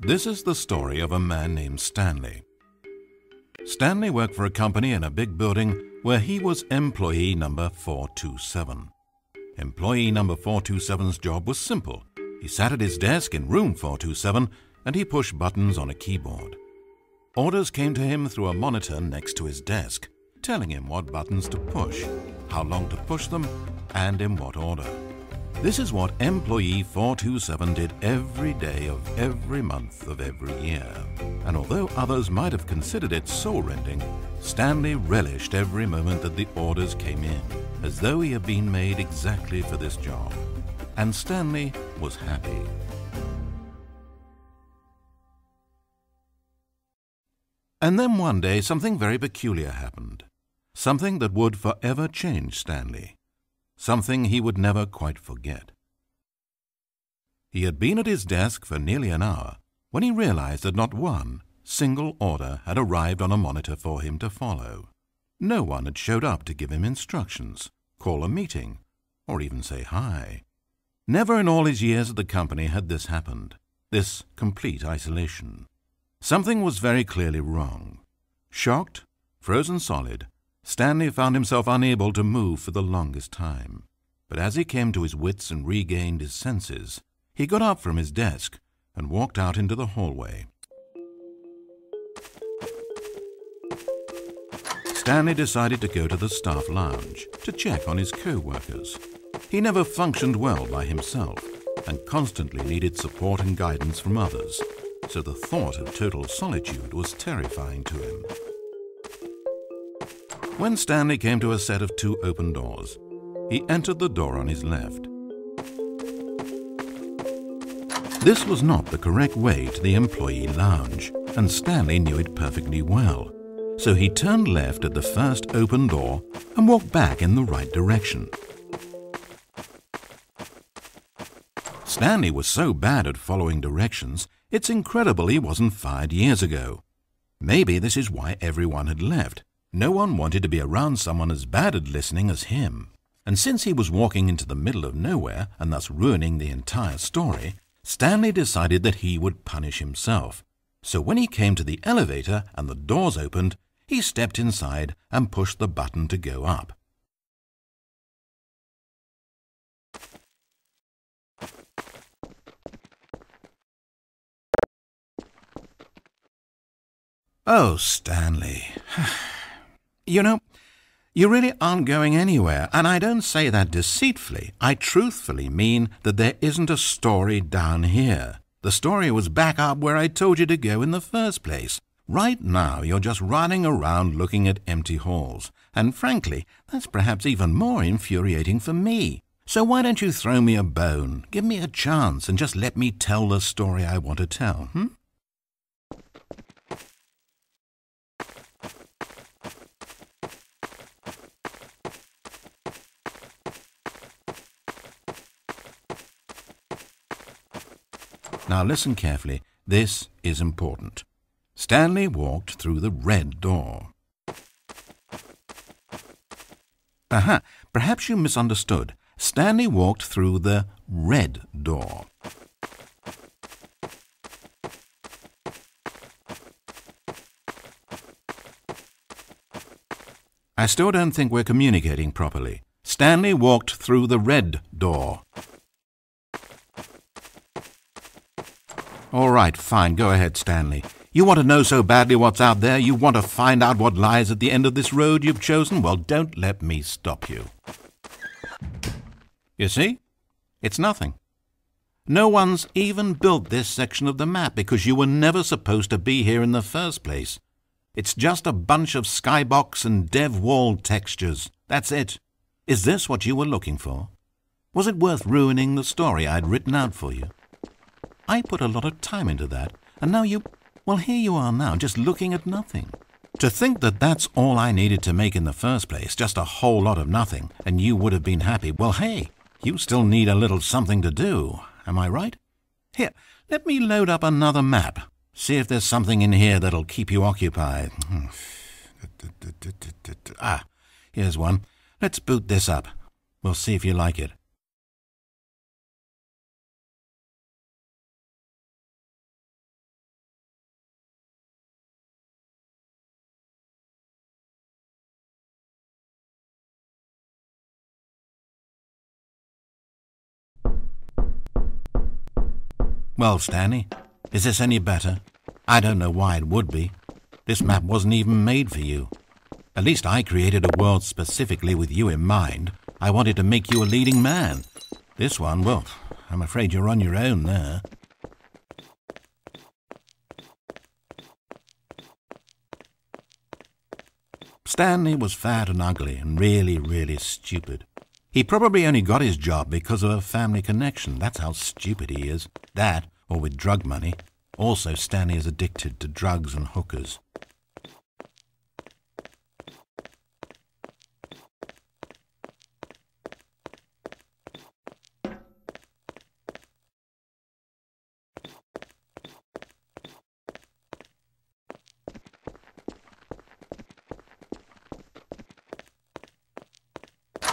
This is the story of a man named Stanley. Stanley worked for a company in a big building where he was employee number 427. Employee number 427's job was simple. He sat at his desk in room 427 and he pushed buttons on a keyboard. Orders came to him through a monitor next to his desk, telling him what buttons to push, how long to push them, and in what order. This is what employee 427 did every day of every month of every year. And although others might have considered it soul-rending, Stanley relished every moment that the orders came in, as though he had been made exactly for this job. And Stanley was happy. And then one day something very peculiar happened. Something that would forever change Stanley. Something he would never quite forget. He had been at his desk for nearly an hour when he realized that not one single order had arrived on a monitor for him to follow. No one had showed up to give him instructions, call a meeting, or even say hi. Never in all his years at the company had this happened, this complete isolation. Something was very clearly wrong. Shocked, frozen solid, Stanley found himself unable to move for the longest time. But as he came to his wits and regained his senses, he got up from his desk and walked out into the hallway. Stanley decided to go to the staff lounge to check on his co-workers. He never functioned well by himself and constantly needed support and guidance from others, so the thought of total solitude was terrifying to him. When Stanley came to a set of two open doors, he entered the door on his left. This was not the correct way to the employee lounge, and Stanley knew it perfectly well. So he turned left at the first open door and walked back in the right direction. Stanley was so bad at following directions, it's incredible he wasn't fired years ago. Maybe this is why everyone had left. No one wanted to be around someone as bad at listening as him. And since he was walking into the middle of nowhere and thus ruining the entire story, Stanley decided that he would punish himself. So when he came to the elevator and the doors opened, he stepped inside and pushed the button to go up. Oh, Stanley. You know, you really aren't going anywhere, and I don't say that deceitfully. I truthfully mean that there isn't a story down here. The story was back up where I told you to go in the first place. Right now, you're just running around looking at empty halls, and frankly, that's perhaps even more infuriating for me. So why don't you throw me a bone, give me a chance, and just let me tell the story I want to tell, Now listen carefully. This is important. Stanley walked through the red door. Aha! Perhaps you misunderstood. Stanley walked through the red door. I still don't think we're communicating properly. Stanley walked through the red door. All right, fine. Go ahead, Stanley. You want to know so badly what's out there? You want to find out what lies at the end of this road you've chosen? Well, don't let me stop you. You see? It's nothing. No one's even built this section of the map because you were never supposed to be here in the first place. It's just a bunch of skybox and dev wall textures. That's it. Is this what you were looking for? Was it worth ruining the story I'd written out for you? I put a lot of time into that, and now well, here you are now, just looking at nothing. To think that that's all I needed to make in the first place, just a whole lot of nothing, and you would have been happy. Well, hey, you still need a little something to do, am I right? Here, let me load up another map. See if there's something in here that'll keep you occupied. Ah, here's one. Let's boot this up. We'll see if you like it. Well, Stanley, is this any better? I don't know why it would be. This map wasn't even made for you. At least I created a world specifically with you in mind. I wanted to make you a leading man. This one, well, I'm afraid you're on your own there. Stanley was fat and ugly and really, really stupid. He probably only got his job because of a family connection. That's how stupid he is. That, or with drug money. Also, Stanley is addicted to drugs and hookers.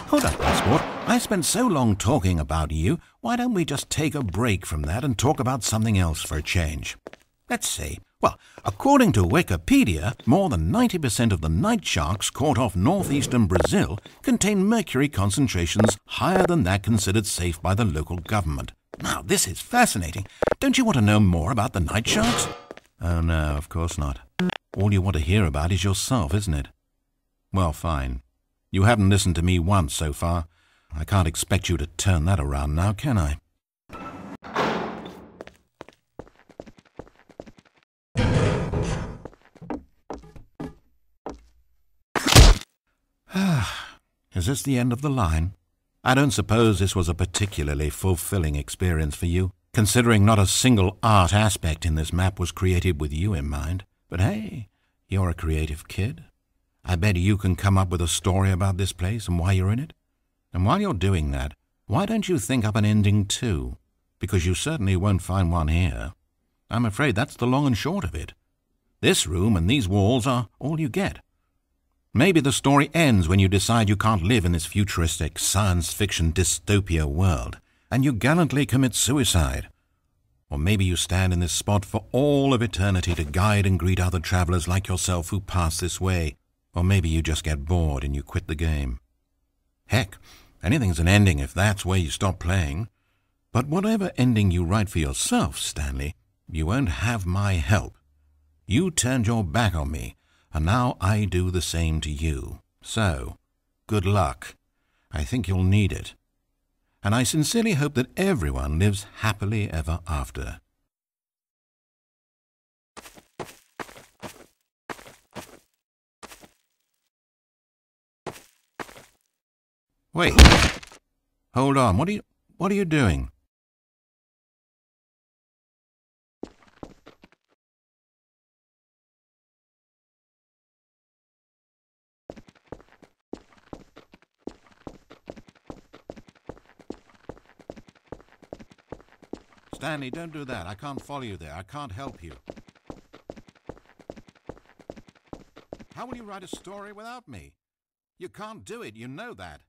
Hold up, Passport. I spent so long talking about you. Why don't we just take a break from that and talk about something else for a change? Let's see. Well, according to Wikipedia, more than 90% of the night sharks caught off northeastern Brazil contain mercury concentrations higher than that considered safe by the local government. Now, this is fascinating. Don't you want to know more about the night sharks? Oh, no, of course not. All you want to hear about is yourself, isn't it? Well, fine. You haven't listened to me once so far. I can't expect you to turn that around now, can I? Is this the end of the line? I don't suppose this was a particularly fulfilling experience for you, considering not a single art aspect in this map was created with you in mind. But hey, you're a creative kid. I bet you can come up with a story about this place and why you're in it. And while you're doing that, why don't you think up an ending too? Because you certainly won't find one here. I'm afraid that's the long and short of it. This room and these walls are all you get. Maybe the story ends when you decide you can't live in this futuristic science fiction dystopia world, and you gallantly commit suicide. Or maybe you stand in this spot for all of eternity to guide and greet other travelers like yourself who pass this way. Or maybe you just get bored and you quit the game. Heck, anything's an ending if that's where you stop playing. But whatever ending you write for yourself, Stanley, you won't have my help. You turned your back on me, and now I do the same to you. So, good luck. I think you'll need it. And I sincerely hope that everyone lives happily ever after. Wait. Hold on. What are you doing? Stanley, don't do that. I can't follow you there. I can't help you. How will you write a story without me? You can't do it. You know that.